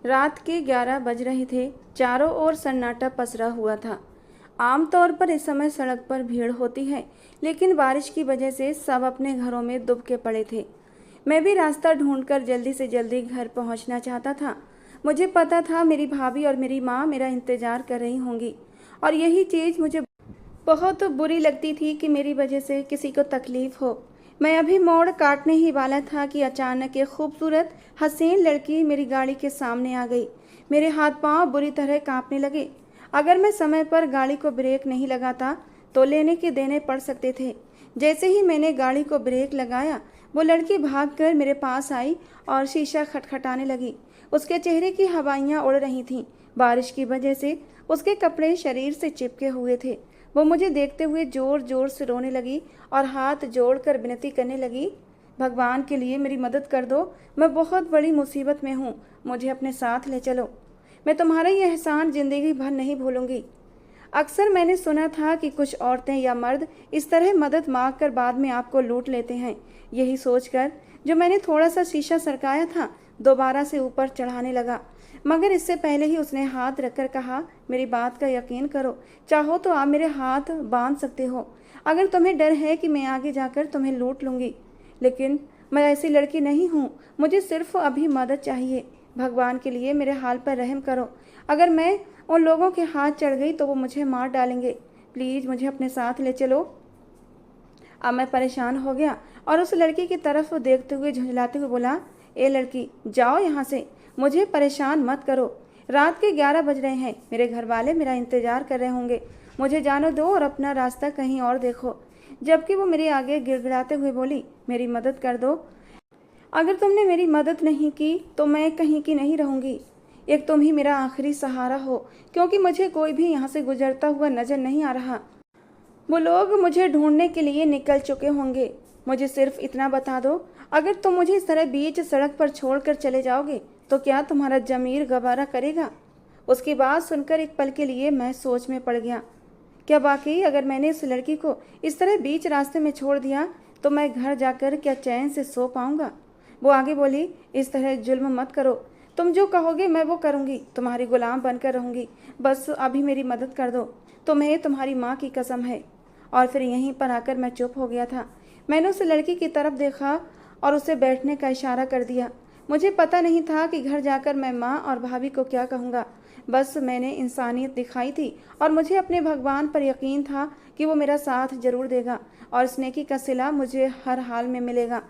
रात के 11 बज रहे थे। चारों ओर सन्नाटा पसरा हुआ था। आमतौर पर इस समय सड़क पर भीड़ होती है, लेकिन बारिश की वजह से सब अपने घरों में दुबके पड़े थे। मैं भी रास्ता ढूंढकर जल्दी से जल्दी घर पहुंचना चाहता था। मुझे पता था मेरी भाभी और मेरी माँ मेरा इंतजार कर रही होंगी, और यही चीज़ मुझे बहुत बुरी लगती थी कि मेरी वजह से किसी को तकलीफ हो। मैं अभी मोड़ काटने ही वाला था कि अचानक एक खूबसूरत हसीन लड़की मेरी गाड़ी के सामने आ गई। मेरे हाथ पांव बुरी तरह कांपने लगे। अगर मैं समय पर गाड़ी को ब्रेक नहीं लगाता तो लेने के देने पड़ सकते थे। जैसे ही मैंने गाड़ी को ब्रेक लगाया, वो लड़की भागकर मेरे पास आई और शीशा खटखटाने लगी। उसके चेहरे की हवाइयाँ उड़ रही थीं। बारिश की वजह से उसके कपड़े शरीर से चिपके हुए थे। वो मुझे देखते हुए जोर जोर से रोने लगी और हाथ जोड़कर विनती करने लगी, भगवान के लिए मेरी मदद कर दो, मैं बहुत बड़ी मुसीबत में हूँ, मुझे अपने साथ ले चलो। मैं तुम्हारा ये एहसान जिंदगी भर नहीं भूलूंगी। अक्सर मैंने सुना था कि कुछ औरतें या मर्द इस तरह मदद मांग कर बाद में आपको लूट लेते हैं। यही सोचकर जो मैंने थोड़ा सा शीशा सरकाया था, दोबारा से ऊपर चढ़ाने लगा। मगर इससे पहले ही उसने हाथ रखकर कहा, मेरी बात का यकीन करो, चाहो तो आप मेरे हाथ बांध सकते हो, अगर तुम्हें डर है कि मैं आगे जाकर तुम्हें लूट लूँगी। लेकिन मैं ऐसी लड़की नहीं हूँ, मुझे सिर्फ अभी मदद चाहिए। भगवान के लिए मेरे हाल पर रहम करो। अगर मैं उन लोगों के हाथ चढ़ गई तो वो मुझे मार डालेंगे। प्लीज़ मुझे अपने साथ ले चलो। अब मैं परेशान हो गया और उस लड़की की तरफ देखते हुए झुंझलाते हुए बोला, ए लड़की, जाओ यहाँ से, मुझे परेशान मत करो। रात के 11 बज रहे हैं, मेरे घर वाले मेरा इंतजार कर रहे होंगे, मुझे जाने दो और अपना रास्ता कहीं और देखो। जबकि वो मेरे आगे गिड़गिड़ाते हुए बोली, मेरी मदद कर दो, अगर तुमने मेरी मदद नहीं की तो मैं कहीं की नहीं रहूँगी। एक तुम ही मेरा आखिरी सहारा हो, क्योंकि मुझे कोई भी यहाँ से गुजरता हुआ नजर नहीं आ रहा। वो लोग मुझे ढूंढने के लिए निकल चुके होंगे। मुझे सिर्फ इतना बता दो, अगर तुम मुझे इस तरह बीच सड़क पर छोड़कर चले जाओगे तो क्या तुम्हारा जमीर गवारा करेगा? उसकी बात सुनकर एक पल के लिए मैं सोच में पड़ गया। क्या वाकई अगर मैंने इस लड़की को इस तरह बीच रास्ते में छोड़ दिया तो मैं घर जाकर क्या चैन से सो पाऊंगा? वो आगे बोली, इस तरह जुल्म मत करो, तुम जो कहोगे मैं वो करूंगी, तुम्हारी गुलाम बनकर रहूंगी, बस अभी मेरी मदद कर दो, तुम्हें तुम्हारी माँ की कसम है। और फिर यहीं पर आकर मैं चुप हो गया था। मैंने उस लड़की की तरफ देखा और उसे बैठने का इशारा कर दिया। मुझे पता नहीं था कि घर जाकर मैं माँ और भाभी को क्या कहूँगा। बस मैंने इंसानियत दिखाई थी और मुझे अपने भगवान पर यकीन था कि वो मेरा साथ जरूर देगा और इस नेकी का सिला मुझे हर हाल में मिलेगा।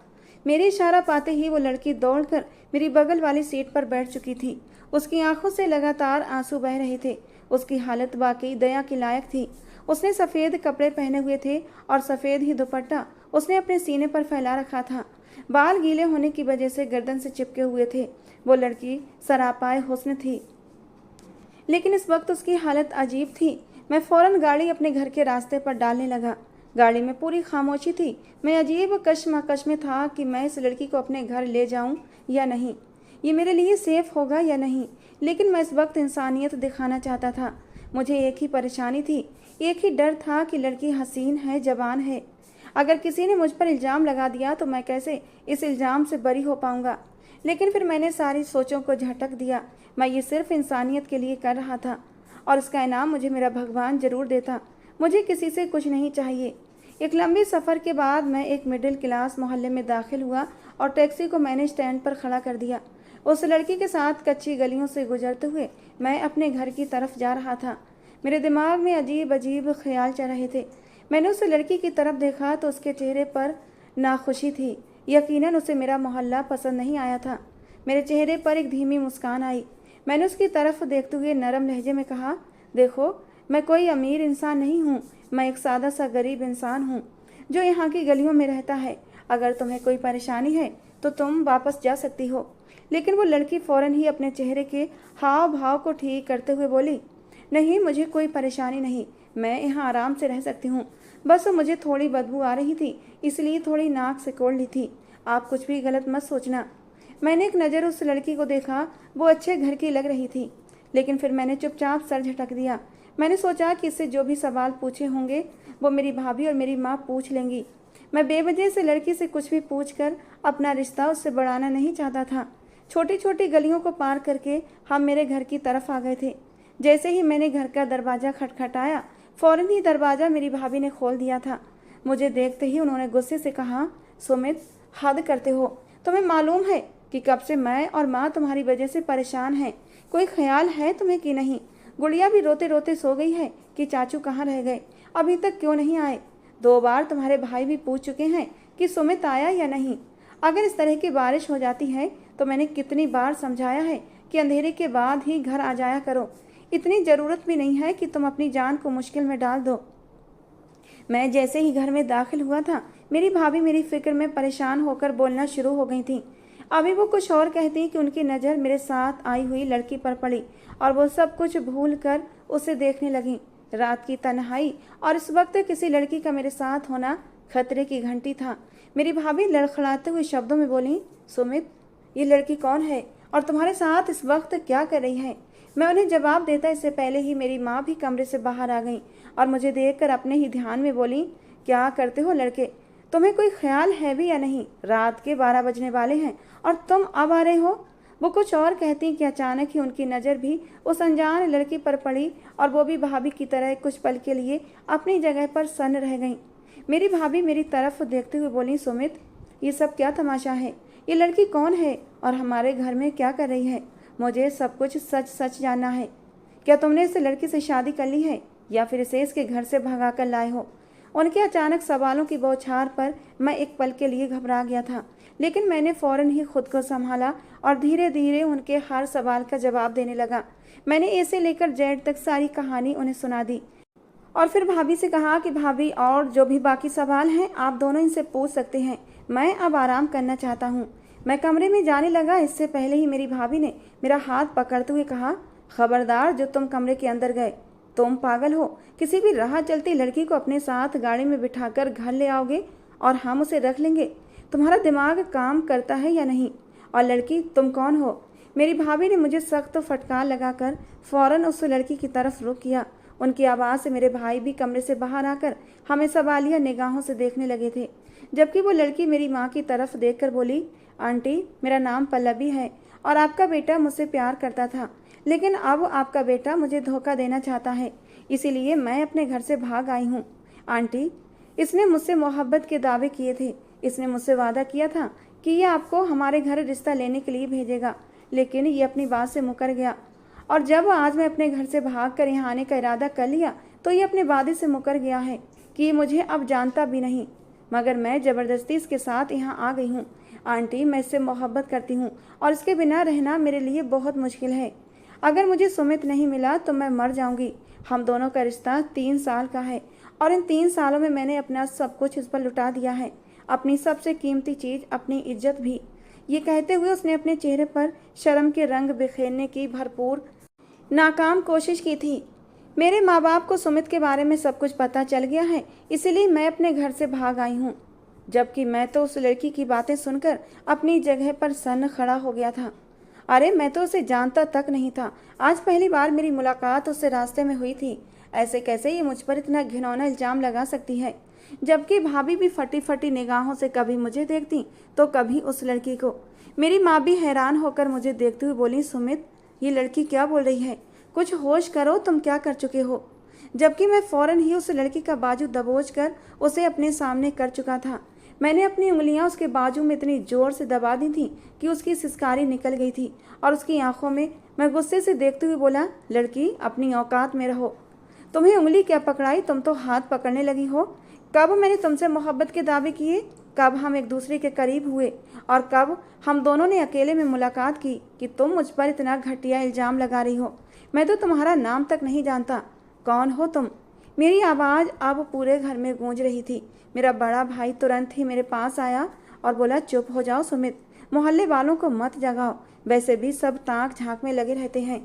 मेरी इशारा पाते ही वो लड़की दौड़कर मेरी बगल वाली सीट पर बैठ चुकी थी। उसकी आंखों से लगातार आंसू बह रहे थे। उसकी हालत वाकई दया की लायक थी। उसने सफ़ेद कपड़े पहने हुए थे और सफ़ेद ही दुपट्टा उसने अपने सीने पर फैला रखा था। बाल गीले होने की वजह से गर्दन से चिपके हुए थे। वो लड़की सरापाए हुस्न थी, लेकिन इस वक्त उसकी हालत अजीब थी। मैं फौरन गाड़ी अपने घर के रास्ते पर डालने लगा। गाड़ी में पूरी खामोशी थी। मैं अजीब कश्मकश में था कि मैं इस लड़की को अपने घर ले जाऊं या नहीं, ये मेरे लिए सेफ होगा या नहीं। लेकिन मैं इस वक्त इंसानियत दिखाना चाहता था। मुझे एक ही परेशानी थी, एक ही डर था कि लड़की हसीन है, जवान है। अगर किसी ने मुझ पर इल्ज़ाम लगा दिया तो मैं कैसे इस इल्ज़ाम से बरी हो पाऊंगा। लेकिन फिर मैंने सारी सोचों को झटक दिया। मैं ये सिर्फ इंसानियत के लिए कर रहा था और इसका इनाम मुझे मेरा भगवान जरूर देता। मुझे किसी से कुछ नहीं चाहिए। एक लंबे सफ़र के बाद मैं एक मिडिल क्लास मोहल्ले में दाखिल हुआ और टैक्सी को मैंने स्टैंड पर खड़ा कर दिया। उस लड़की के साथ कच्ची गलियों से गुजरते हुए मैं अपने घर की तरफ जा रहा था। मेरे दिमाग में अजीब अजीब ख्याल चल रहे थे। मैंने उस लड़की की तरफ देखा तो उसके चेहरे पर नाखुशी थी। यकीनन उसे मेरा मोहल्ला पसंद नहीं आया था। मेरे चेहरे पर एक धीमी मुस्कान आई। मैंने उसकी तरफ देखते हुए नरम लहजे में कहा, देखो, मैं कोई अमीर इंसान नहीं हूँ, मैं एक सादा सा गरीब इंसान हूँ जो यहाँ की गलियों में रहता है। अगर तुम्हें कोई परेशानी है तो तुम वापस जा सकती हो। लेकिन वो लड़की फ़ौरन ही अपने चेहरे के हाव भाव को ठीक करते हुए बोली, नहीं, मुझे कोई परेशानी नहीं, मैं यहाँ आराम से रह सकती हूँ, बस मुझे थोड़ी बदबू आ रही थी, इसलिए थोड़ी नाक सिकोड़ ली थी, आप कुछ भी गलत मत सोचना। मैंने एक नज़र उस लड़की को देखा। वो अच्छे घर की लग रही थी, लेकिन फिर मैंने चुपचाप सर झटक दिया। मैंने सोचा कि इससे जो भी सवाल पूछे होंगे वो मेरी भाभी और मेरी माँ पूछ लेंगी। मैं बेवजह से लड़की से कुछ भी पूछकर अपना रिश्ता उससे बढ़ाना नहीं चाहता था। छोटी छोटी गलियों को पार करके हम मेरे घर की तरफ आ गए थे। जैसे ही मैंने घर का दरवाज़ा खटखटाया, फौरन ही दरवाज़ा मेरी भाभी ने खोल दिया था। मुझे देखते ही उन्होंने गुस्से से कहा, सुमित, हद करते हो। तुम्हें मालूम है कि कब से मैं और माँ तुम्हारी वजह से परेशान हैं। कोई ख्याल है तुम्हें कि नहीं? गुड़िया भी रोते रोते सो गई है कि चाचू कहाँ रह गए, अभी तक क्यों नहीं आए? 2 बार तुम्हारे भाई भी पूछ चुके हैं कि सुमित आया या नहीं। अगर इस तरह की बारिश हो जाती है तो मैंने कितनी बार समझाया है कि अंधेरे के बाद ही घर आ जाया करो। इतनी ज़रूरत भी नहीं है कि तुम अपनी जान को मुश्किल में डाल दो। मैं जैसे ही घर में दाखिल हुआ था, मेरी भाभी मेरी फिक्र में परेशान होकर बोलना शुरू हो गई थी। अभी वो कुछ और कहती कि उनकी नज़र मेरे साथ आई हुई लड़की पर पड़ी और वो सब कुछ भूल कर उसे देखने लगी। रात की तन्हाई और इस वक्त किसी लड़की का मेरे साथ होना खतरे की घंटी था। मेरी भाभी लड़खड़ाते हुए शब्दों में बोली, सुमित, ये लड़की कौन है और तुम्हारे साथ इस वक्त क्या कर रही है? मैं उन्हें जवाब देता इससे पहले ही मेरी माँ भी कमरे से बाहर आ गई और मुझे देखकर अपने ही ध्यान में बोली, क्या करते हो लड़के? तुम्हें कोई ख्याल है भी या नहीं? रात के 12 बजने वाले हैं और तुम अब आ रहे हो। वो कुछ और कहती कि अचानक ही उनकी नज़र भी उस अनजान लड़की पर पड़ी और वो भी भाभी की तरह कुछ पल के लिए अपनी जगह पर सन्न रह गई। मेरी भाभी मेरी तरफ देखते हुए बोली, सुमित, ये सब क्या तमाशा है? ये लड़की कौन है और हमारे घर में क्या कर रही है? मुझे सब कुछ सच सच जानना है। क्या तुमने इस लड़की से शादी कर ली है या फिर इसे इसके घर से भगा कर लाए हो? उनके अचानक सवालों की बौछार पर मैं एक पल के लिए घबरा गया था, लेकिन मैंने फौरन ही खुद को संभाला और धीरे धीरे उनके हर सवाल का जवाब देने लगा। मैंने ए से लेकर जेड तक सारी कहानी उन्हें सुना दी और फिर भाभी से कहा कि भाभी, और जो भी बाकी सवाल हैं आप दोनों इनसे पूछ सकते हैं। मैं अब आराम करना चाहता हूँ। मैं कमरे में जाने लगा, इससे पहले ही मेरी भाभी ने मेरा हाथ पकड़ते हुए कहा, खबरदार जो तुम कमरे के अंदर गए। तुम पागल हो? किसी भी राह चलती लड़की को अपने साथ गाड़ी में बिठाकर घर ले आओगे और हम उसे रख लेंगे? तुम्हारा दिमाग काम करता है या नहीं? और लड़की, तुम कौन हो? मेरी भाभी ने मुझे सख्त फटकार लगाकर फौरन उस लड़की की तरफ रुख किया। उनकी आवाज़ से मेरे भाई भी कमरे से बाहर आकर हमें सवालिया निगाहों से देखने लगे थे, जबकि वो लड़की मेरी माँ की तरफ देखकर बोली, आंटी, मेरा नाम पल्लवी है और आपका बेटा मुझसे प्यार करता था, लेकिन अब आपका बेटा मुझे धोखा देना चाहता है, इसीलिए मैं अपने घर से भाग आई हूँ। आंटी, इसने मुझसे मोहब्बत के दावे किए थे। इसने मुझसे वादा किया था कि ये आपको हमारे घर रिश्ता लेने के लिए भेजेगा, लेकिन ये अपनी बात से मुकर गया। और जब आज मैं अपने घर से भाग कर यहाँ आने का इरादा कर लिया तो ये अपने वादे से मुकर गया है कि ये मुझे अब जानता भी नहीं, मगर मैं ज़बरदस्ती इसके साथ यहाँ आ गई हूँ। आंटी, मैं इससे मोहब्बत करती हूँ और इसके बिना रहना मेरे लिए बहुत मुश्किल है। अगर मुझे सुमित नहीं मिला तो मैं मर जाऊँगी। हम दोनों का रिश्ता 3 साल का है और इन 3 सालों में मैंने अपना सब कुछ इस पर लुटा दिया है, अपनी सबसे कीमती चीज़, अपनी इज्जत भी। ये कहते हुए उसने अपने चेहरे पर शर्म के रंग बिखेरने की भरपूर नाकाम कोशिश की थी। मेरे माँ बाप को सुमित के बारे में सब कुछ पता चल गया है, इसीलिए मैं अपने घर से भाग आई हूँ, जबकि मैं तो उस लड़की की बातें सुनकर अपनी जगह पर सन्न खड़ा हो गया था। अरे, मैं तो उसे जानता तक नहीं था। आज पहली बार मेरी मुलाकात उससे रास्ते में हुई थी। ऐसे कैसे ये मुझ पर इतना घिनौना इल्ज़ाम लगा सकती है? जबकि भाभी भी फटी फटी निगाहों से कभी मुझे देखती तो कभी उस लड़की को। मेरी माँ भी हैरान होकर मुझे देखते हुए बोली, सुमित, ये लड़की क्या बोल रही है? कुछ होश करो, तुम क्या कर चुके हो? जबकि मैं फौरन ही उस लड़की का बाजू दबोच कर उसे अपने सामने कर चुका था। मैंने अपनी उंगलियां उसके बाजू में इतनी जोर से दबा दी थी कि उसकी सिसकारी निकल गई थी और उसकी आंखों में मैं गुस्से से देखते हुए बोला, लड़की, अपनी औकात में रहो। तुम्हें उंगली क्या पकड़ाई? तुम तो हाथ पकड़ने लगी हो। कब मैंने तुमसे मोहब्बत के दावे किए? कब हम एक दूसरे के करीब हुए? और कब हम दोनों ने अकेले में मुलाकात की कि तुम मुझ पर इतना घटिया इल्ज़ाम लगा रही हो? मैं तो तुम्हारा नाम तक नहीं जानता। कौन हो तुम? मेरी आवाज़ अब पूरे घर में गूंज रही थी। मेरा बड़ा भाई तुरंत ही मेरे पास आया और बोला, चुप हो जाओ सुमित, मोहल्ले वालों को मत जगाओ, वैसे भी सब ताक झांक में लगे रहते हैं।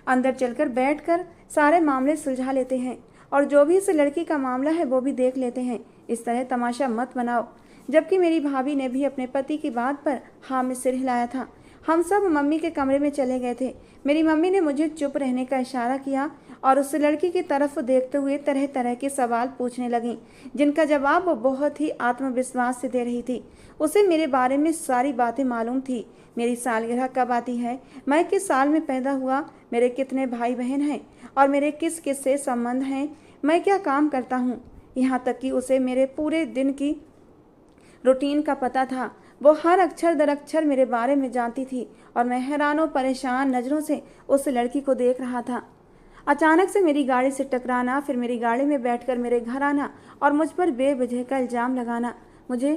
अंदर चलकर बैठकर सारे मामले सुलझा लेते हैं और जो भी इस लड़की का मामला है वो भी देख लेते हैं। इस तरह तमाशा मत बनाओ। जबकि मेरी भाभी ने भी अपने पति की बात पर हाँ में सिर हिलाया था। हम सब मम्मी के कमरे में चले गए थे। मेरी मम्मी ने मुझे चुप रहने का इशारा किया और उस लड़की की तरफ देखते हुए तरह तरह के सवाल पूछने लगी, जिनका जवाब वो बहुत ही आत्मविश्वास से दे रही थी। उसे मेरे बारे में सारी बातें मालूम थी। मेरी सालगिरह कब आती है, मैं किस साल में पैदा हुआ, मेरे कितने भाई बहन हैं और मेरे किस किस से संबंध हैं, मैं क्या काम करता हूँ। यहाँ तक कि उसे मेरे पूरे दिन की रूटीन का पता था। वो हर अक्षर दर अक्षर मेरे बारे में जानती थी और मैं हैरान परेशान नज़रों से उस लड़की को देख रहा था। अचानक से मेरी गाड़ी से टकराना, फिर मेरी गाड़ी में बैठकर मेरे घर आना और मुझ पर बेवजह का इल्ज़ाम लगाना मुझे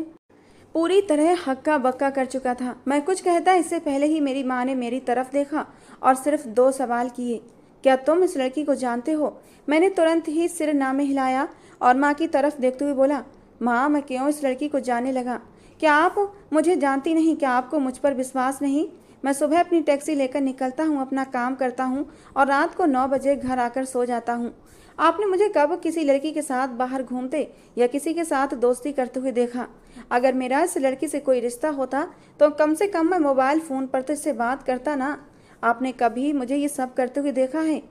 पूरी तरह हक्का बक्का कर चुका था। मैं कुछ कहता इससे पहले ही मेरी माँ ने मेरी तरफ देखा और सिर्फ 2 सवाल किए, क्या तुम इस लड़की को जानते हो? मैंने तुरंत ही सिर ना में हिलाया और माँ की तरफ देखते हुए बोला, माँ मैं क्यों इस लड़की को जानने लगा? क्या आप मुझे जानती नहीं? क्या आपको मुझ पर विश्वास नहीं? मैं सुबह अपनी टैक्सी लेकर निकलता हूँ, अपना काम करता हूँ और रात को 9 बजे घर आकर सो जाता हूँ। आपने मुझे कब किसी लड़की के साथ बाहर घूमते या किसी के साथ दोस्ती करते हुए देखा? अगर मेरा इस लड़की से कोई रिश्ता होता तो कम से कम मैं मोबाइल फ़ोन पर तो इससे बात करता ना। आपने कभी मुझे ये सब करते हुए देखा है?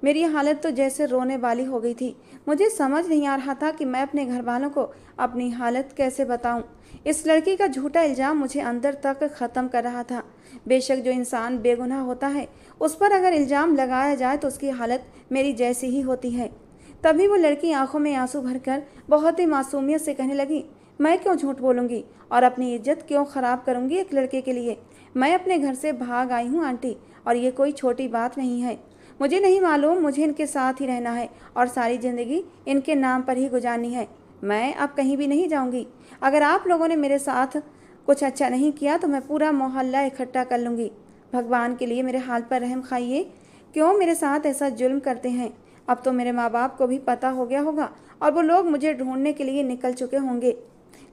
मेरी हालत तो जैसे रोने वाली हो गई थी। मुझे समझ नहीं आ रहा था कि मैं अपने घर वालों को अपनी हालत कैसे बताऊं। इस लड़की का झूठा इल्ज़ाम मुझे अंदर तक ख़त्म कर रहा था। बेशक जो इंसान बेगुनाह होता है उस पर अगर इल्ज़ाम लगाया जाए तो उसकी हालत मेरी जैसी ही होती है। तभी वो लड़की आंखों में आंसू भरकर बहुत ही मासूमियत से कहने लगी, मैं क्यों झूठ बोलूँगी और अपनी इज्जत क्यों ख़राब करूँगी एक लड़के के लिए? मैं अपने घर से भाग आई हूँ आंटी, और ये कोई छोटी बात नहीं है। मुझे नहीं मालूम, मुझे इनके साथ ही रहना है और सारी ज़िंदगी इनके नाम पर ही गुजारनी है। मैं अब कहीं भी नहीं जाऊंगी। अगर आप लोगों ने मेरे साथ कुछ अच्छा नहीं किया तो मैं पूरा मोहल्ला इकट्ठा कर लूँगी। भगवान के लिए मेरे हाल पर रहम खाइए। क्यों मेरे साथ ऐसा जुल्म करते हैं? अब तो मेरे माँ बाप को भी पता हो गया होगा और वो लोग मुझे ढूंढने के लिए निकल चुके होंगे,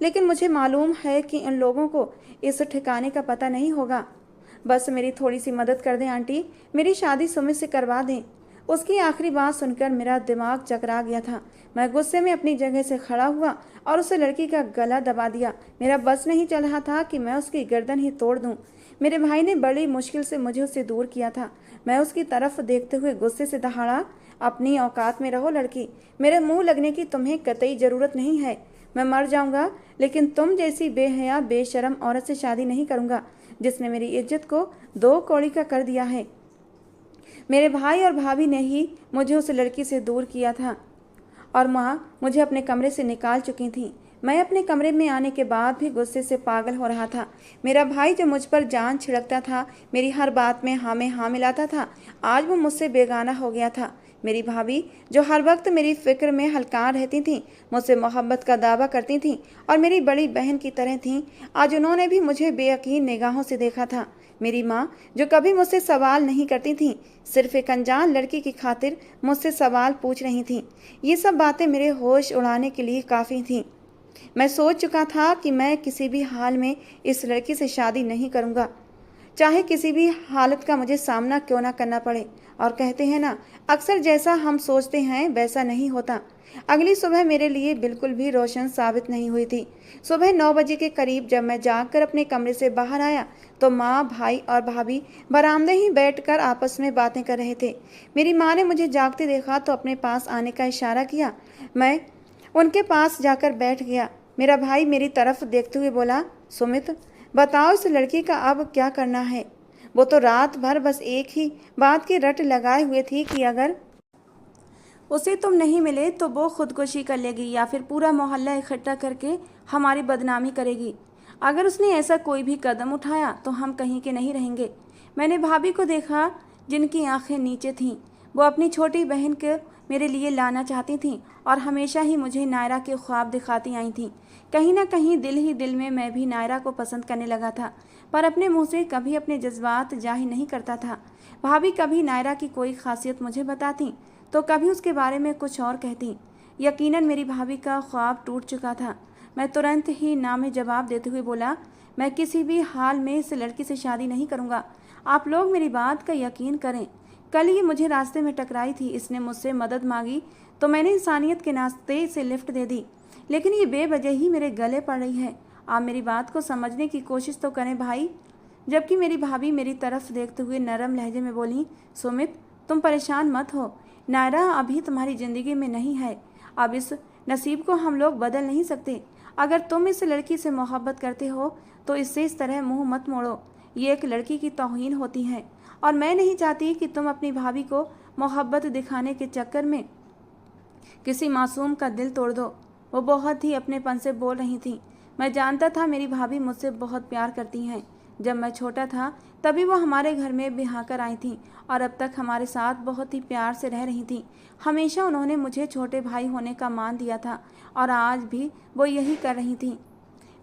लेकिन मुझे मालूम है कि इन लोगों को इस ठिकाने का पता नहीं होगा। बस मेरी थोड़ी सी मदद कर दें आंटी, मेरी शादी सुमित से करवा दें। उसकी आखिरी बात सुनकर मेरा दिमाग चकरा गया था। मैं गुस्से में अपनी जगह से खड़ा हुआ और उस लड़की का गला दबा दिया। मेरा बस नहीं चल रहा था कि मैं उसकी गर्दन ही तोड़ दूं। मेरे भाई ने बड़ी मुश्किल से मुझे उससे दूर किया था। मैं उसकी तरफ देखते हुए गुस्से से दहाड़ा, अपनी औकात में रहो लड़की, मेरे मुंह लगने की तुम्हें कतई ज़रूरत नहीं है। मैं मर जाऊंगा लेकिन तुम जैसी बेहया बेशरम औरत से शादी नहीं करूंगा जिसने मेरी इज्जत को 2 कौड़ी का कर दिया है। मेरे भाई और भाभी ने ही मुझे उस लड़की से दूर किया था और माँ मुझे अपने कमरे से निकाल चुकी थी। मैं अपने कमरे में आने के बाद भी गुस्से से पागल हो रहा था। मेरा भाई जो मुझ पर जान छिड़कता था, मेरी हर बात में हाँ में हाँ मिलाता था, आज वो मुझसे बेगाना हो गया था। मेरी भाभी जो हर वक्त मेरी फिक्र में हलकान रहती थीं, मुझसे मोहब्बत का दावा करती थीं और मेरी बड़ी बहन की तरह थीं, आज उन्होंने भी मुझे बेयकीन निगाहों से देखा था। मेरी माँ जो कभी मुझसे सवाल नहीं करती थीं, सिर्फ एक अनजान लड़की की खातिर मुझसे सवाल पूछ रही थीं। ये सब बातें मेरे होश उड़ाने के लिए काफ़ी थीं। मैं सोच चुका था कि मैं किसी भी हाल में इस लड़की से शादी नहीं करूँगा, चाहे किसी भी हालत का मुझे सामना क्यों ना करना पड़े। और कहते हैं ना, अक्सर जैसा हम सोचते हैं वैसा नहीं होता। अगली सुबह मेरे लिए बिल्कुल भी रोशन साबित नहीं हुई थी। सुबह 9 बजे के करीब जब मैं जागकर अपने कमरे से बाहर आया तो माँ, भाई और भाभी बरामदे ही बैठकर आपस में बातें कर रहे थे। मेरी माँ ने मुझे जागते देखा तो अपने पास आने का इशारा किया। मैं उनके पास जाकर बैठ गया। मेरा भाई मेरी तरफ देखते हुए बोला, सुमित बताओ इस लड़की का अब क्या करना है? वो तो रात भर बस एक ही बात की रट लगाए हुए थी कि अगर उसे तुम नहीं मिले तो वो खुदकुशी कर लेगी या फिर पूरा मोहल्ला इकट्ठा करके हमारी बदनामी करेगी। अगर उसने ऐसा कोई भी कदम उठाया तो हम कहीं के नहीं रहेंगे। मैंने भाभी को देखा जिनकी आंखें नीचे थीं। वो अपनी छोटी बहन को मेरे लिए लाना चाहती थीं और हमेशा ही मुझे नायरा के ख्वाब दिखाती आई थीं। कहीं ना कहीं दिल ही दिल में मैं भी नायरा को पसंद करने लगा था, पर अपने मुंह से कभी अपने जज्बात जाहिर नहीं करता था। भाभी कभी नायरा की कोई खासियत मुझे बताती तो कभी उसके बारे में कुछ और कहती। यकीनन मेरी भाभी का ख्वाब टूट चुका था। मैं तुरंत ही ना में जवाब देते हुए बोला, मैं किसी भी हाल में इस लड़की से शादी नहीं करूँगा। आप लोग मेरी बात का यकीन करें। कल ये मुझे रास्ते में टकराई थी, इसने मुझसे मदद मांगी तो मैंने इंसानियत के नाते इसे लिफ्ट दे दी, लेकिन ये बेवजह ही मेरे गले पड़ रही है। आप मेरी बात को समझने की कोशिश तो करें भाई। जबकि मेरी भाभी मेरी तरफ देखते हुए नरम लहजे में बोली, सुमित तुम परेशान मत हो, नायरा अभी तुम्हारी ज़िंदगी में नहीं है। अब इस नसीब को हम लोग बदल नहीं सकते। अगर तुम इस लड़की से मोहब्बत करते हो तो इससे इस तरह मुंह मत मोड़ो। ये एक लड़की की तौहीन होती है और मैं नहीं चाहती कि तुम अपनी भाभी को मोहब्बत दिखाने के चक्कर में किसी मासूम का दिल तोड़ दो। वो बहुत ही अपनेपन से बोल रही थी। मैं जानता था मेरी भाभी मुझसे बहुत प्यार करती हैं। जब मैं छोटा था तभी वो हमारे घर में ब्याह कर आई थी और अब तक हमारे साथ बहुत ही प्यार से रह रही थी। हमेशा उन्होंने मुझे छोटे भाई होने का मान दिया था और आज भी वो यही कर रही थी।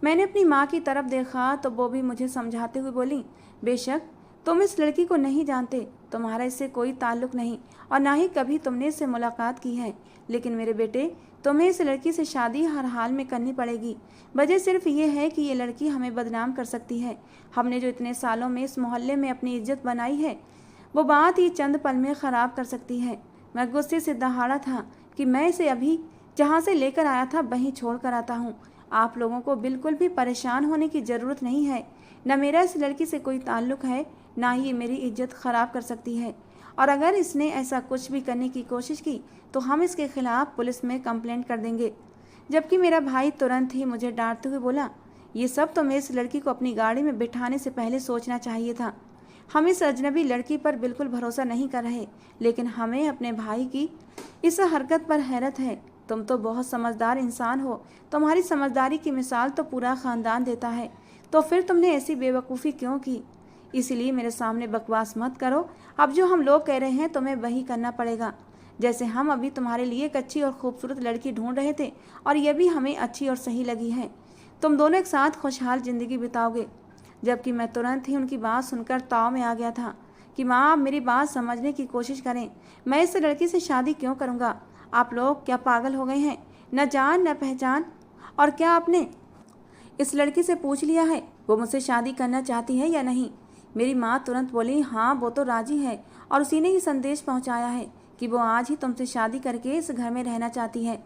मैंने अपनी माँ की तरफ देखा तो वो भी मुझे समझाते हुए बोली, बेशक तुम इस लड़की को नहीं जानते, तुम्हारा इससे कोई ताल्लुक नहीं और ना ही कभी तुमने इससे मुलाकात की है, लेकिन मेरे बेटे तुम्हें इस लड़की से शादी हर हाल में करनी पड़ेगी। वजह सिर्फ ये है कि ये लड़की हमें बदनाम कर सकती है। हमने जो इतने सालों में इस मोहल्ले में अपनी इज्जत बनाई है वो बात ही चंद पल में ख़राब कर सकती है। मैं गुस्से से दहाड़ा था कि मैं इसे अभी जहाँ से लेकर आया था वहीं छोड़ कर आता हूँ। आप लोगों को बिल्कुल भी परेशान होने की ज़रूरत नहीं है। न मेरा इस लड़की से कोई ताल्लुक़ है, ना ही ये मेरी इज्जत ख़राब कर सकती है और अगर इसने ऐसा कुछ भी करने की कोशिश की तो हम इसके खिलाफ़ पुलिस में कंप्लेंट कर देंगे। जबकि मेरा भाई तुरंत ही मुझे डांटते हुए बोला, ये सब तुम्हें इस लड़की को अपनी गाड़ी में बिठाने से पहले सोचना चाहिए था। हम इस अजनबी लड़की पर बिल्कुल भरोसा नहीं कर रहे, लेकिन हमें अपने भाई की इस हरकत पर हैरत है। तुम तो बहुत समझदार इंसान हो, तुम्हारी समझदारी की मिसाल तो पूरा ख़ानदान देता है, तो फिर तुमने ऐसी बेवकूफ़ी क्यों की? इसलिए मेरे सामने बकवास मत करो। अब जो हम लोग कह रहे हैं तुम्हें वही करना पड़ेगा। जैसे हम अभी तुम्हारे लिए एक अच्छी और खूबसूरत लड़की ढूंढ रहे थे और यह भी हमें अच्छी और सही लगी है। तुम दोनों एक साथ खुशहाल ज़िंदगी बिताओगे। जबकि मैं तुरंत ही उनकी बात सुनकर ताव में आ गया था कि माँ आप मेरी बात समझने की कोशिश करें। मैं इस लड़की से शादी क्यों करूँगा? आप लोग क्या पागल हो गए हैं? न जान न पहचान। और क्या आपने इस लड़की से पूछ लिया है वो मुझसे शादी करना चाहती है या नहीं? मेरी माँ तुरंत बोली, हाँ वो तो राजी है और उसी ने ही संदेश पहुँचाया है कि वो आज ही तुमसे शादी करके इस घर में रहना चाहती है।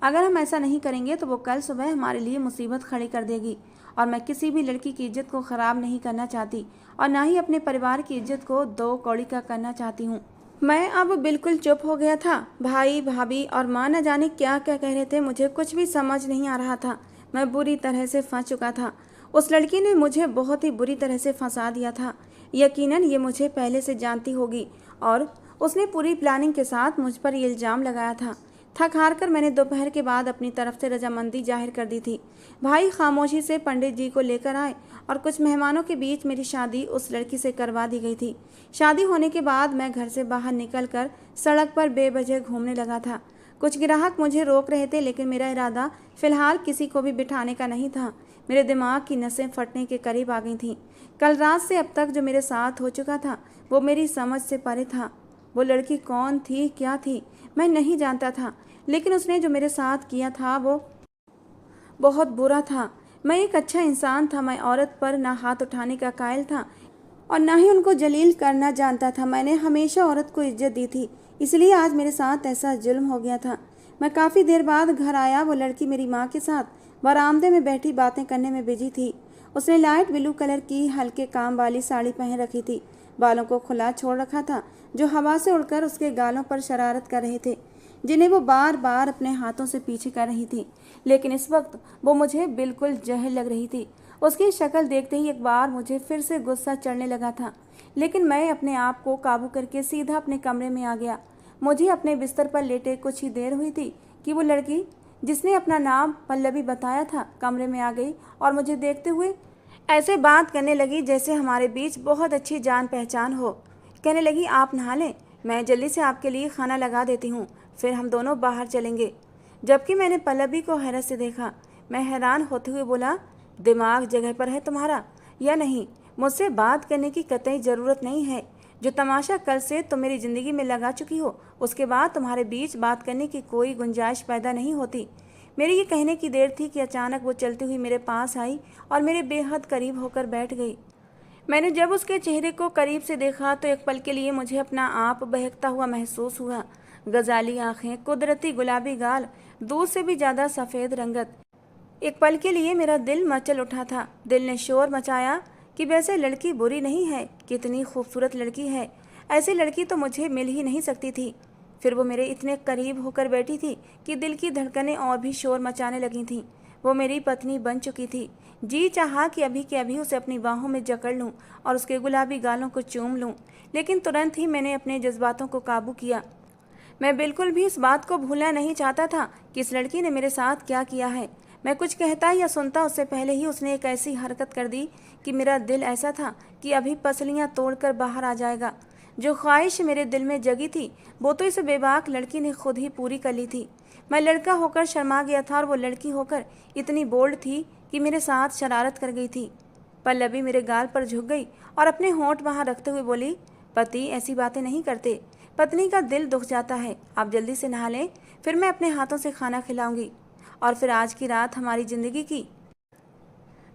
अगर हम ऐसा नहीं करेंगे तो वो कल सुबह हमारे लिए मुसीबत खड़ी कर देगी और मैं किसी भी लड़की की इज्जत को ख़राब नहीं करना चाहती और ना ही अपने परिवार की इज्जत को दो कौड़ी का करना चाहती हूँ। मैं अब बिल्कुल चुप हो गया था। भाई भाभी और माँ न जाने क्या क्या कह रहे थे, मुझे कुछ भी समझ नहीं आ रहा था। मैं बुरी तरह से फंस चुका था। उस लड़की ने मुझे बहुत ही बुरी तरह से फंसा दिया था। यकीनन ये मुझे पहले से जानती होगी और उसने पूरी प्लानिंग के साथ मुझ पर ये इल्ज़ाम लगाया था। थक हार कर मैंने दोपहर के बाद अपनी तरफ से रजामंदी जाहिर कर दी थी। भाई खामोशी से पंडित जी को लेकर आए और कुछ मेहमानों के बीच मेरी शादी उस लड़की से करवा दी गई थी। शादी होने के बाद मैं घर से बाहर निकलकर सड़क पर बेवजह घूमने लगा था। कुछ ग्राहक मुझे रोक रहे थे, लेकिन मेरा इरादा फ़िलहाल किसी को भी बिठाने का नहीं था। मेरे दिमाग की नसें फटने के करीब आ गई थीं। कल रात से अब तक जो मेरे साथ हो चुका था वो मेरी समझ से परे था। वो लड़की कौन थी, क्या थी, मैं नहीं जानता था, लेकिन उसने जो मेरे साथ किया था वो बहुत बुरा था। मैं एक अच्छा इंसान था। मैं औरत पर ना हाथ उठाने का कायल था और ना ही उनको जलील करना जानता था। मैंने हमेशा औरत को इज्जत दी थी, इसलिए आज मेरे साथ ऐसा जुल्म हो गया था। मैं काफ़ी देर बाद घर आया। वो लड़की मेरी माँ के साथ बरामदे में बैठी बातें करने में बिजी थी। उसने लाइट ब्लू कलर की हल्के काम वाली साड़ी पहन रखी थी। बालों को खुला छोड़ रखा था जो हवा से उड़कर उसके गालों पर शरारत कर रहे थे, जिन्हें वो बार बार अपने हाथों से पीछे कर रही थी। लेकिन इस वक्त वो मुझे बिल्कुल जहर लग रही थी। उसकी शक्ल देखते ही एक बार मुझे फिर से गुस्सा चढ़ने लगा था, लेकिन मैं अपने आप को काबू करके सीधा अपने कमरे में आ गया। मुझे अपने बिस्तर पर लेटे कुछ ही देर हुई थी कि वो लड़की जिसने अपना नाम पल्लवी बताया था कमरे में आ गई और मुझे देखते हुए ऐसे बात करने लगी जैसे हमारे बीच बहुत अच्छी जान पहचान हो। कहने लगी, आप नहा लें, मैं जल्दी से आपके लिए खाना लगा देती हूँ, फिर हम दोनों बाहर चलेंगे। जबकि मैंने पल्लवी को हैरत से देखा। मैं हैरान होते हुए बोला, दिमाग जगह पर है तुम्हारा या नहीं? मुझसे बात करने की कतई ज़रूरत नहीं है। जो तमाशा कल से तुम मेरी ज़िंदगी में लगा चुकी हो, उसके बाद तुम्हारे बीच बात करने की कोई गुंजाइश पैदा नहीं होती। मेरी ये कहने की देर थी कि अचानक वो चलती हुई मेरे पास आई और मेरे बेहद करीब होकर बैठ गई। मैंने जब उसके चेहरे को करीब से देखा तो एक पल के लिए मुझे अपना आप बहकता हुआ महसूस हुआ। गजाली आँखें, कुदरती गुलाबी गाल, दूध से भी ज़्यादा सफ़ेद रंगत। एक पल के लिए मेरा दिल मचल उठा था। दिल ने शोर मचाया कि वैसे लड़की बुरी नहीं है, कितनी खूबसूरत लड़की है, ऐसी लड़की तो मुझे मिल ही नहीं सकती थी। फिर वो मेरे इतने करीब होकर बैठी थी कि दिल की धड़कनें और भी शोर मचाने लगी थीं। वो मेरी पत्नी बन चुकी थी। जी चाहा कि अभी के अभी उसे अपनी बाहों में जकड़ लूं और उसके गुलाबी गालों को चूम लूं, लेकिन तुरंत ही मैंने अपने जज्बातों को काबू किया। मैं बिल्कुल भी इस बात को भूलना नहीं चाहता था कि इस लड़की ने मेरे साथ क्या किया है। मैं कुछ कहता या सुनता उससे पहले ही उसने एक ऐसी हरकत कर दी कि मेरा दिल ऐसा था कि अभी पसलियां तोड़कर बाहर आ जाएगा। जो ख्वाहिश मेरे दिल में जगी थी वो तो इस बेबाक लड़की ने खुद ही पूरी कर ली थी। मैं लड़का होकर शर्मा गया था और वो लड़की होकर इतनी बोल्ड थी कि मेरे साथ शरारत कर गई थी। पल्लवी मेरे गाल पर झुक गई और अपने होंठ वहां रखते हुए बोली, पति ऐसी बातें नहीं करते, पत्नी का दिल दुख जाता है। आप जल्दी से नहा लें, फिर मैं अपने हाथों से खाना खिलाऊंगी और फिर आज की रात हमारी ज़िंदगी की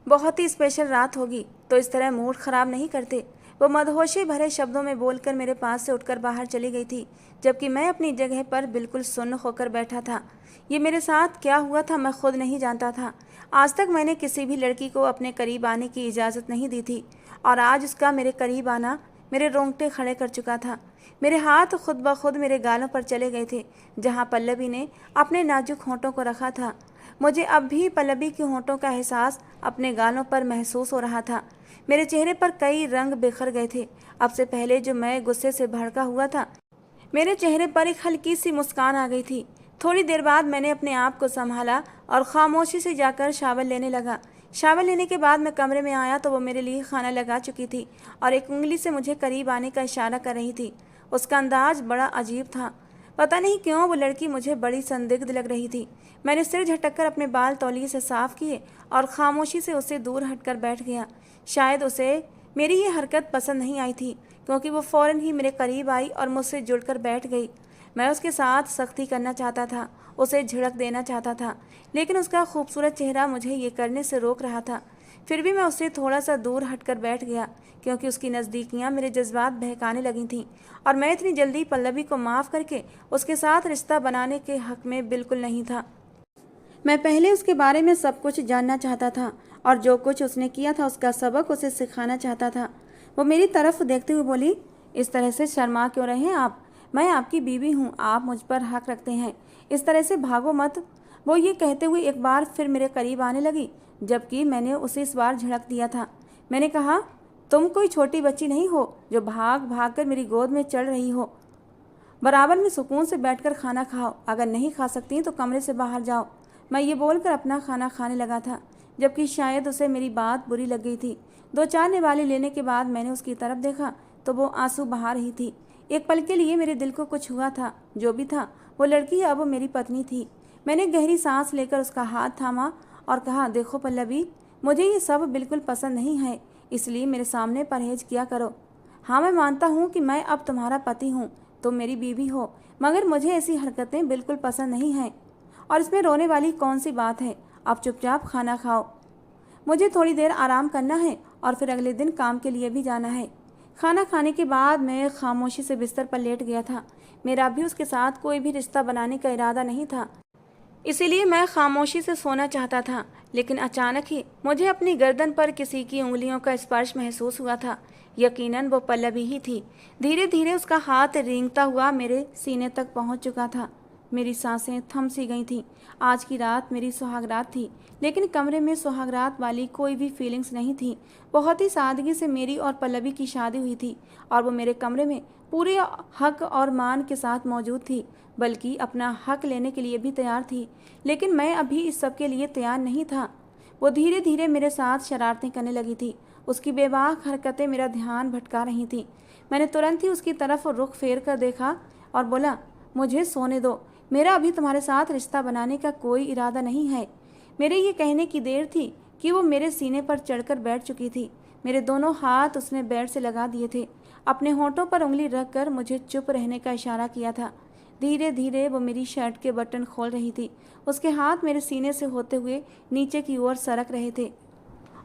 बहुत ही स्पेशल रात होगी, तो इस तरह मूड ख़राब नहीं करते। वो मदहोशी भरे शब्दों में बोलकर मेरे पास से उठकर बाहर चली गई थी, जबकि मैं अपनी जगह पर बिल्कुल सुन्न होकर बैठा था। ये मेरे साथ क्या हुआ था मैं खुद नहीं जानता था। आज तक मैंने किसी भी लड़की को अपने करीब आने की इजाज़त नहीं दी थी और आज उसका मेरे करीब आना मेरे रोंगटे खड़े कर चुका था। मेरे हाथ खुद ब खुद मेरे गालों पर चले गए थे जहाँ पल्लवी ने अपने नाजुक होंठों को रखा था। मुझे अब भी पल्लवी के होंठों का एहसास अपने गालों पर महसूस हो रहा था। मेरे चेहरे पर कई रंग बिखर गए थे। अब से पहले जो मैं गुस्से से भड़का हुआ था, मेरे चेहरे पर एक हल्की सी मुस्कान आ गई थी। थोड़ी देर बाद मैंने अपने आप को संभाला और खामोशी से जाकर शावर लेने लगा। शावर लेने के बाद मैं कमरे में आया तो वो मेरे लिए खाना लगा चुकी थी और एक उंगली से मुझे करीब आने का इशारा कर रही थी। उसका अंदाज बड़ा अजीब था। पता नहीं क्यों वो लड़की मुझे बड़ी संदिग्ध लग रही थी। मैंने सिर झटककर अपने बाल तौलिए से साफ किए और खामोशी से उससे दूर हटकर बैठ गया। शायद उसे मेरी ये हरकत पसंद नहीं आई थी, क्योंकि वो फ़ौरन ही मेरे करीब आई और मुझसे जुड़कर बैठ गई। मैं उसके साथ सख्ती करना चाहता था, उसे झिड़क देना चाहता था, लेकिन उसका खूबसूरत चेहरा मुझे ये करने से रोक रहा था। फिर भी मैं उससे थोड़ा सा दूर हटकर बैठ गया, क्योंकि उसकी नज़दीकियाँ मेरे जज्बात बहकाने लगी थीं और मैं इतनी जल्दी पल्लवी को माफ़ करके उसके साथ रिश्ता बनाने के हक़ में बिल्कुल नहीं था। मैं पहले उसके बारे में सब कुछ जानना चाहता था और जो कुछ उसने किया था उसका सबक उसे सिखाना चाहता था। वो मेरी तरफ देखते हुए बोली, इस तरह से शर्मा क्यों रहे हैं आप? मैं आपकी बीवी हूँ, आप मुझ पर हक रखते हैं, इस तरह से भागो मत। वो ये कहते हुए एक बार फिर मेरे करीब आने लगी, जबकि मैंने उसे इस बार झिड़क दिया था। मैंने कहा, तुम कोई छोटी बच्ची नहीं हो जो भाग भाग कर मेरी गोद में चढ़ रही हो। बराबर में सुकून से बैठकर खाना खाओ, अगर नहीं खा सकती तो कमरे से बाहर जाओ। मैं ये बोलकर अपना खाना खाने लगा था, जबकि शायद उसे मेरी बात बुरी लग गई थी। 2-4 निवाले लेने के बाद मैंने उसकी तरफ देखा तो वो आंसू बहा रही थी। एक पल के लिए मेरे दिल को कुछ हुआ था। जो भी था, वो लड़की अब मेरी पत्नी थी। मैंने गहरी सांस लेकर उसका हाथ थामा और कहा, देखो पल्लवी, मुझे ये सब बिल्कुल पसंद नहीं है, इसलिए मेरे सामने परहेज किया करो। हाँ, मैं मानता हूँ कि मैं अब तुम्हारा पति हूँ, तुम मेरी बीवी हो, मगर मुझे ऐसी हरकतें बिल्कुल पसंद नहीं हैं और इसमें रोने वाली कौन सी बात है। अब चुपचाप खाना खाओ, मुझे थोड़ी देर आराम करना है और फिर अगले दिन काम के लिए भी जाना है। खाना खाने के बाद मैं खामोशी से बिस्तर पर लेट गया था। मेरा भी उसके साथ कोई भी रिश्ता बनाने का इरादा नहीं था, इसीलिए मैं खामोशी से सोना चाहता था। लेकिन अचानक ही मुझे अपनी गर्दन पर किसी की उंगलियों का स्पर्श महसूस हुआ था। यकीनन वो पल्लवी ही थी। धीरे धीरे उसका हाथ रेंगता हुआ मेरे सीने तक पहुंच चुका था। मेरी सांसें थम सी गई थीं। आज की रात मेरी सुहागरात थी, लेकिन कमरे में सुहागरात वाली कोई भी फीलिंग्स नहीं थी। बहुत ही सादगी से मेरी और पल्लवी की शादी हुई थी और वो मेरे कमरे में पूरे हक और मान के साथ मौजूद थी, बल्कि अपना हक लेने के लिए भी तैयार थी। लेकिन मैं अभी इस सब के लिए तैयार नहीं था। वो धीरे धीरे मेरे साथ शरारतें करने लगी थी। उसकी बेबाक हरकतें मेरा ध्यान भटका रही थीं। मैंने तुरंत ही उसकी तरफ रुख फेर कर देखा और बोला, मुझे सोने दो, मेरा अभी तुम्हारे साथ रिश्ता बनाने का कोई इरादा नहीं है। मेरे ये कहने की देर थी कि वो मेरे सीने पर चढ़कर बैठ चुकी थी। मेरे दोनों हाथ उसने बेड से लगा दिए थे। अपने होंठों पर उंगली रखकर मुझे चुप रहने का इशारा किया था। धीरे धीरे वो मेरी शर्ट के बटन खोल रही थी। उसके हाथ मेरे सीने से होते हुए नीचे की ओर सरक रहे थे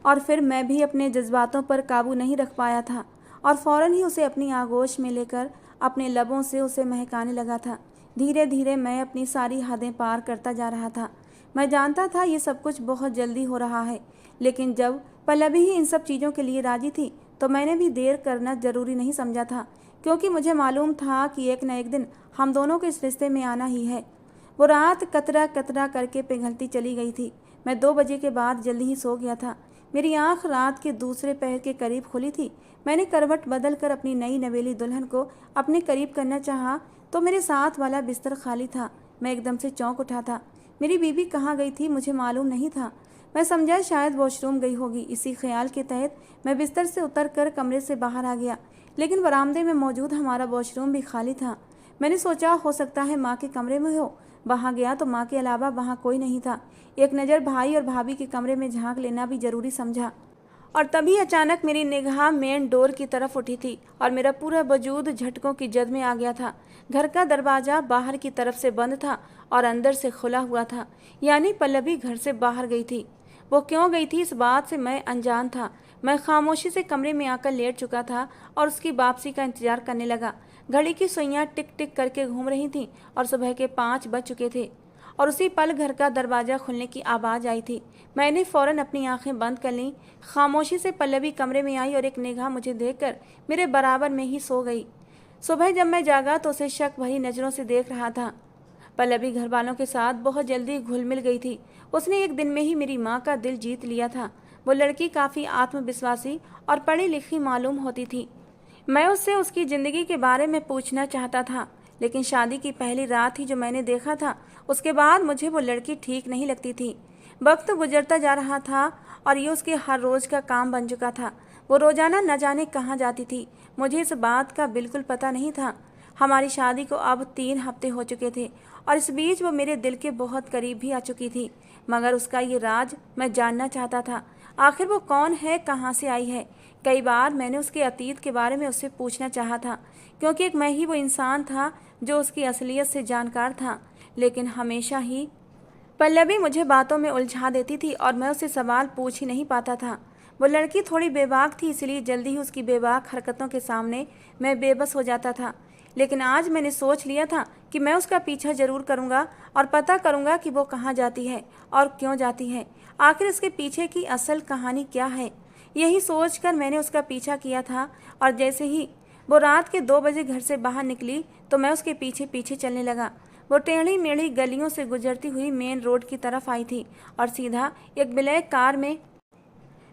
और फिर मैं भी अपने जज्बातों पर काबू नहीं रख पाया था और फ़ौरन ही उसे अपनी आगोश में लेकर अपने लबों से उसे महकाने लगा था। धीरे धीरे मैं अपनी सारी हदें पार करता जा रहा था। मैं जानता था ये सब कुछ बहुत जल्दी हो रहा है, लेकिन जब पल्लवी ही इन सब चीज़ों के लिए राजी थी तो मैंने भी देर करना ज़रूरी नहीं समझा था, क्योंकि मुझे मालूम था कि एक न एक दिन हम दोनों को इस रिश्ते में आना ही है। वो रात कतरा कतरा करके पिघलती चली गई थी। मैं 2 बजे के बाद जल्दी ही सो गया था। मेरी आंख रात के दूसरे पहर के करीब खुली थी। मैंने करवट बदल कर अपनी नई नवेली दुल्हन को अपने करीब करना चाहा तो मेरे साथ वाला बिस्तर खाली था। मैं एकदम से चौंक उठा था। मेरी बीवी कहाँ गई थी मुझे मालूम नहीं था। मैं समझा शायद वॉशरूम गई होगी। इसी ख्याल के तहत मैं बिस्तर से उतर कर कमरे से बाहर आ गया, लेकिन बरामदे में मौजूद हमारा वॉशरूम भी खाली था। मैंने सोचा हो सकता है माँ के कमरे में हो। वहाँ गया तो माँ के अलावा वहाँ कोई नहीं था। एक नज़र भाई और भाभी के कमरे में झांक लेना भी ज़रूरी समझा, और तभी अचानक मेरी निगाह मेन डोर की तरफ उठी थी और मेरा पूरा वजूद झटकों की जद में आ गया था। घर का दरवाज़ा बाहर की तरफ से बंद था और अंदर से खुला हुआ था, यानी पल्लवी घर से बाहर गई थी। वो क्यों गई थी इस बात से मैं अनजान था। मैं खामोशी से कमरे में आकर लेट चुका था और उसकी वापसी का इंतजार करने लगा। घड़ी की सुइयां टिक टिक करके घूम रही थीं और सुबह के 5 बज चुके थे और उसी पल घर का दरवाज़ा खुलने की आवाज़ आई थी। मैंने फ़ौरन अपनी आंखें बंद कर लीं। खामोशी से पल्लवी कमरे में आई और एक निगाह मुझे देखकर मेरे बराबर में ही सो गई। सुबह जब मैं जागा तो उसे शक भरी नज़रों से देख रहा था। पल्लवी घर वालों के साथ बहुत जल्दी घुल मिल गई थी। उसने एक दिन में ही मेरी माँ का दिल जीत लिया था। वो लड़की काफ़ी आत्मविश्वासी और पढ़ी लिखी मालूम होती थी। मैं उससे उसकी ज़िंदगी के बारे में पूछना चाहता था, लेकिन शादी की पहली रात ही जो मैंने देखा था उसके बाद मुझे वो लड़की ठीक नहीं लगती थी। वक्त गुजरता जा रहा था और ये उसके हर रोज़ का काम बन चुका था। वो रोज़ाना न जाने कहाँ जाती थी। मुझे इस बात का बिल्कुल पता नहीं था। हमारी शादी को अब 3 हफ्ते हो चुके थे और इस बीच वो मेरे दिल के बहुत करीब भी आ चुकी थी, मगर उसका ये राज मैं जानना चाहता था। आखिर वो कौन है, कहाँ से आई है। कई बार मैंने उसके अतीत के बारे में उससे पूछना चाहा था, क्योंकि एक मैं ही वो इंसान था जो उसकी असलियत से जानकार था, लेकिन हमेशा ही पल्लवी मुझे बातों में उलझा देती थी और मैं उससे सवाल पूछ ही नहीं पाता था। वो लड़की थोड़ी बेबाक थी, इसलिए जल्दी ही उसकी बेबाक हरकतों के सामने मैं बेबस हो जाता था। लेकिन आज मैंने सोच लिया था कि मैं उसका पीछा जरूर करूंगा और पता करूंगा कि वो कहाँ जाती है और क्यों जाती है। आखिर इसके पीछे की असल कहानी क्या है। यही सोचकर मैंने उसका पीछा किया था और जैसे ही वो रात के 2 बजे घर से बाहर निकली तो मैं उसके पीछे पीछे चलने लगा। वो टेढ़ी मेढ़ी गलियों से गुजरती हुई मेन रोड की तरफ आई थी और सीधा एक ब्लैक कार में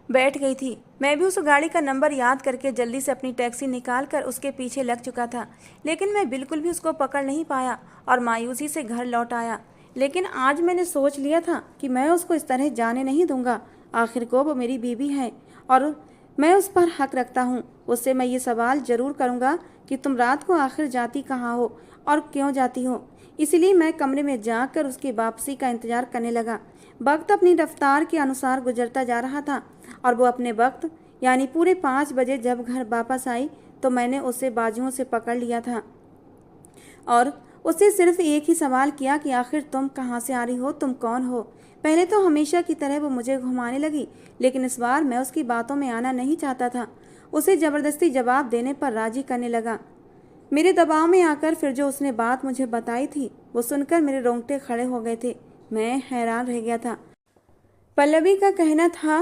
बैठ गई थी। मैं भी उस गाड़ी का नंबर याद करके जल्दी से अपनी टैक्सी निकाल कर उसके पीछे लग चुका था, लेकिन मैं बिल्कुल भी उसको पकड़ नहीं पाया और मायूसी से घर लौट आया। लेकिन आज मैंने सोच लिया था कि मैं उसको इस तरह जाने नहीं दूंगा। आखिर को वो मेरी बीवी है और मैं उस पर हक रखता हूँ। उससे मैं ये सवाल ज़रूर करूँगा कि तुम रात को आखिर जाती कहाँ हो और क्यों जाती हो। इसलिए मैं कमरे में जाकर उसकी वापसी का इंतज़ार करने लगा। वक्त अपनी रफ्तार के अनुसार गुजरता जा रहा था और वो अपने वक्त यानी पूरे 5 बजे जब घर वापस आई तो मैंने उसे बाजुओं से पकड़ लिया था और उससे सिर्फ एक ही सवाल किया कि आखिर तुम कहाँ से आ रही हो, तुम कौन हो। पहले तो हमेशा की तरह वो मुझे घुमाने लगी, लेकिन इस बार मैं उसकी बातों में आना नहीं चाहता था। उसे ज़बरदस्ती जवाब देने पर राजी करने लगा। मेरे दबाव में आकर फिर जो उसने बात मुझे बताई थी वो सुनकर मेरे रोंगटे खड़े हो गए थे। मैं हैरान रह गया था। पल्लवी का कहना था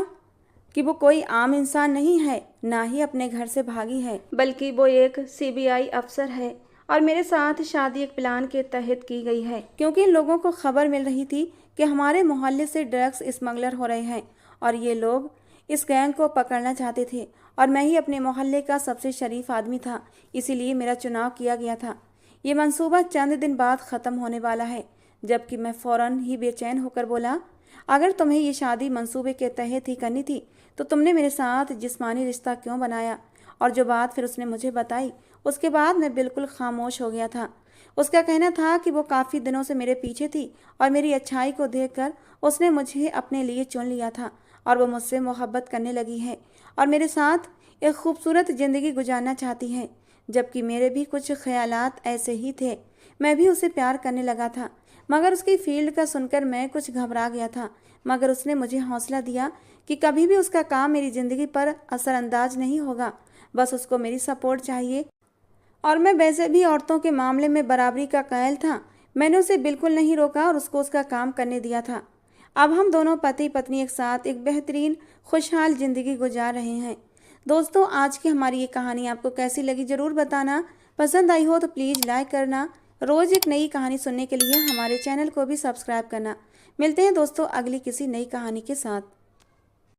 कि वो कोई आम इंसान नहीं है, ना ही अपने घर से भागी है, बल्कि वो एक सीबीआई अफसर है और मेरे साथ शादी एक प्लान के तहत की गई है, क्योंकि इन लोगों को खबर मिल रही थी कि हमारे मोहल्ले से ड्रग्स स्मगलर हो रहे हैं और ये लोग इस गैंग को पकड़ना चाहते थे और मैं ही अपने मोहल्ले का सबसे शरीफ आदमी था, इसीलिए मेरा चुनाव किया गया था। ये मंसूबा चंद दिन बाद ख़त्म होने वाला है। जबकि मैं फ़ौरन ही बेचैन होकर बोला, अगर तुम्हें ये शादी मंसूबे के तहत ही करनी थी तो तुमने मेरे साथ जिस्मानी रिश्ता क्यों बनाया। और जो बात फिर उसने मुझे बताई उसके बाद मैं बिल्कुल खामोश हो गया था। उसका कहना था कि वो काफ़ी दिनों से मेरे पीछे थी और मेरी अच्छाई को देखकर उसने मुझे अपने लिए चुन लिया था और वो मुझसे मोहब्बत करने लगी है और मेरे साथ एक खूबसूरत ज़िंदगी गुजारना चाहती है। जबकि मेरे भी कुछ ख्यालात ऐसे ही थे। मैं भी उसे प्यार करने लगा था, मगर उसकी फील्ड का सुनकर मैं कुछ घबरा गया था। मगर उसने मुझे हौसला दिया कि कभी भी उसका काम मेरी ज़िंदगी पर असरअंदाज नहीं होगा, बस उसको मेरी सपोर्ट चाहिए। और मैं वैसे भी औरतों के मामले में बराबरी का कायल था। मैंने उसे बिल्कुल नहीं रोका और उसको उसका काम करने दिया था। अब हम दोनों पति पत्नी एक साथ एक बेहतरीन खुशहाल ज़िंदगी गुजार रहे हैं। दोस्तों, आज की हमारी ये कहानी आपको कैसी लगी ज़रूर बताना। पसंद आई हो तो प्लीज़ लाइक करना। रोज़ एक नई कहानी सुनने के लिए हमारे चैनल को भी सब्सक्राइब करना। मिलते हैं दोस्तों अगली किसी नई कहानी के साथ।